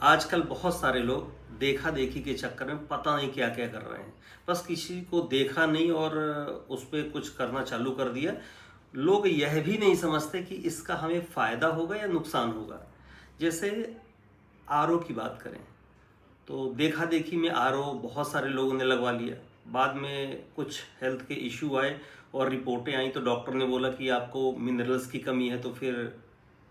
आजकल बहुत सारे लोग देखा देखी के चक्कर में पता नहीं क्या क्या कर रहे हैं। बस किसी को देखा नहीं और उस पर कुछ करना चालू कर दिया। लोग यह भी नहीं समझते कि इसका हमें फ़ायदा होगा या नुकसान होगा। जैसे आरओ की बात करें तो देखा देखी में आरओ बहुत सारे लोगों ने लगवा लिया। बाद में कुछ हेल्थ के इशू आए और रिपोर्टें आई तो डॉक्टर ने बोला कि आपको मिनरल्स की कमी है, तो फिर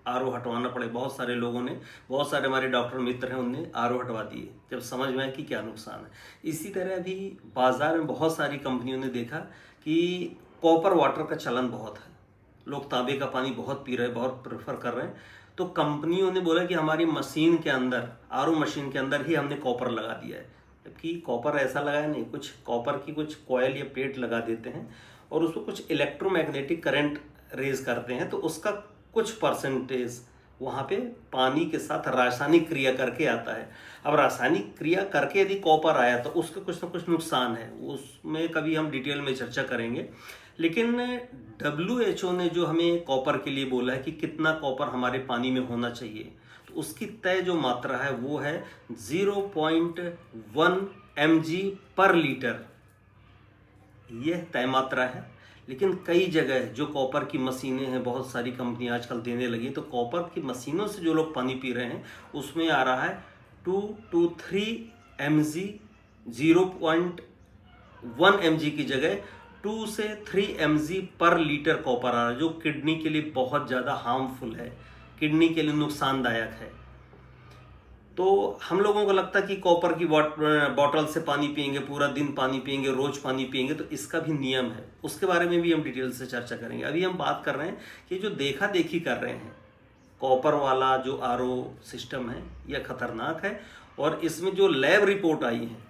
आरओ हटवाना पड़े। बहुत सारे लोगों ने, बहुत सारे हमारे डॉक्टर मित्र हैं, उनने आरओ हटवा दिए जब समझ में आया कि क्या नुकसान है। इसी तरह अभी बाजार में बहुत सारी कंपनियों ने देखा कि कॉपर वाटर का चलन बहुत है, लोग तांबे का पानी बहुत पी रहे हैं, बहुत प्रेफर कर रहे हैं। तो कंपनियों ने बोला कि हमारी मशीन के अंदर, आरओ मशीन के अंदर ही हमने कॉपर लगा दिया है। जबकि कॉपर ऐसा लगाया नहीं, कुछ कॉपर की कुछ कॉयल या प्लेट लगा देते हैं और उसको कुछ इलेक्ट्रोमैग्नेटिक करंट रेज करते हैं, तो उसका कुछ परसेंटेज वहाँ पे पानी के साथ रासायनिक क्रिया करके आता है। अब रासायनिक क्रिया करके यदि कॉपर आया तो उसका कुछ ना कुछ नुकसान है, उसमें कभी हम डिटेल में चर्चा करेंगे। लेकिन WHO ने जो हमें कॉपर के लिए बोला है कि कितना कॉपर हमारे पानी में होना चाहिए, तो उसकी तय जो मात्रा है वो है 0.1 mg पर लीटर। यह तय मात्रा है। लेकिन कई जगह जो कॉपर की मशीनें हैं, बहुत सारी कंपनियां आजकल देने लगी, तो कॉपर की मशीनों से जो लोग पानी पी रहे हैं उसमें आ रहा है 2 to 3 mg। 0.1 mg की जगह 2 से 3 mg पर लीटर कॉपर आ रहा है, जो किडनी के लिए बहुत ज़्यादा हार्मफुल है, किडनी के लिए नुकसानदायक है। तो हम लोगों को लगता है कि कॉपर की बॉटल से पानी पिएंगे, पूरा दिन पानी पिएंगे, रोज पानी पिएंगे, तो इसका भी नियम है, उसके बारे में भी हम डिटेल से चर्चा करेंगे। अभी हम बात कर रहे हैं कि जो देखा देखी कर रहे हैं, कॉपर वाला जो आरओ सिस्टम है यह खतरनाक है और इसमें जो लैब रिपोर्ट आई है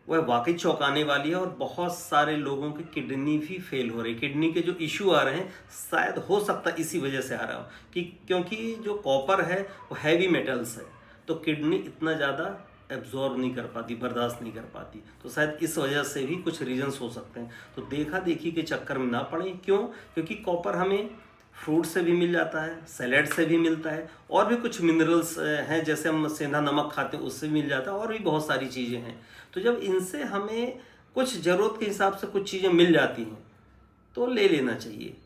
वह वाकई चौंकाने वाली है। और बहुत सारे लोगों की किडनी भी फेल हो रही है। किडनी के जो इशू आ रहे हैं शायद हो सकता है इसी वजह से आ रहा हो कि क्योंकि जो कॉपर है वो हैवी मेटल्स है, तो किडनी इतना ज़्यादा एब्जॉर्ब नहीं कर पाती, बर्दाश्त नहीं कर पाती, तो शायद इस वजह से भी कुछ रीजंस हो सकते हैं। तो देखा देखी के चक्कर में ना पड़े। क्यों? क्योंकि कॉपर हमें फ्रूट से भी मिल जाता है, सैलेड से भी मिलता है, और भी कुछ मिनरल्स हैं, जैसे हम सेंधा नमक खाते हैं उससे मिल जाता है, और भी बहुत सारी चीज़ें हैं। तो जब इनसे हमें कुछ ज़रूरत के हिसाब से कुछ चीज़ें मिल जाती हैं तो ले लेना चाहिए।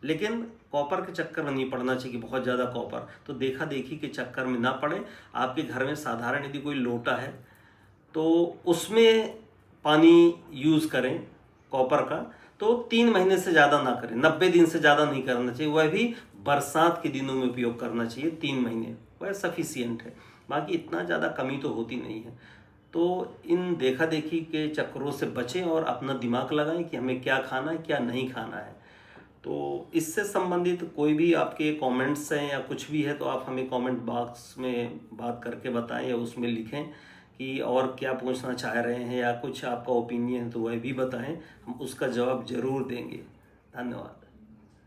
लेकिन कॉपर के चक्कर में नहीं पड़ना चाहिए कि बहुत ज़्यादा कॉपर, तो देखा देखी के चक्कर में ना पड़े। आपके घर में साधारण यदि कोई लोटा है तो उसमें पानी यूज़ करें कॉपर का, तो 3 महीने से ज़्यादा ना करें, 90 दिन से ज़्यादा नहीं करना चाहिए। वह भी बरसात के दिनों में उपयोग करना चाहिए, 3 महीने वह सफिशियंट है। बाकी इतना ज़्यादा कमी तो होती नहीं है। तो इन देखा देखी के चक्करों से बचें और अपना दिमाग लगाएं कि हमें क्या खाना है, क्या नहीं खाना है। तो इससे संबंधित कोई भी आपके कमेंट्स हैं या कुछ भी है तो आप हमें कमेंट बॉक्स में बात करके बताएं या उसमें लिखें कि और क्या पूछना चाह रहे हैं, या कुछ आपका ओपिनियन है तो वह भी बताएं, हम उसका जवाब ज़रूर देंगे। धन्यवाद।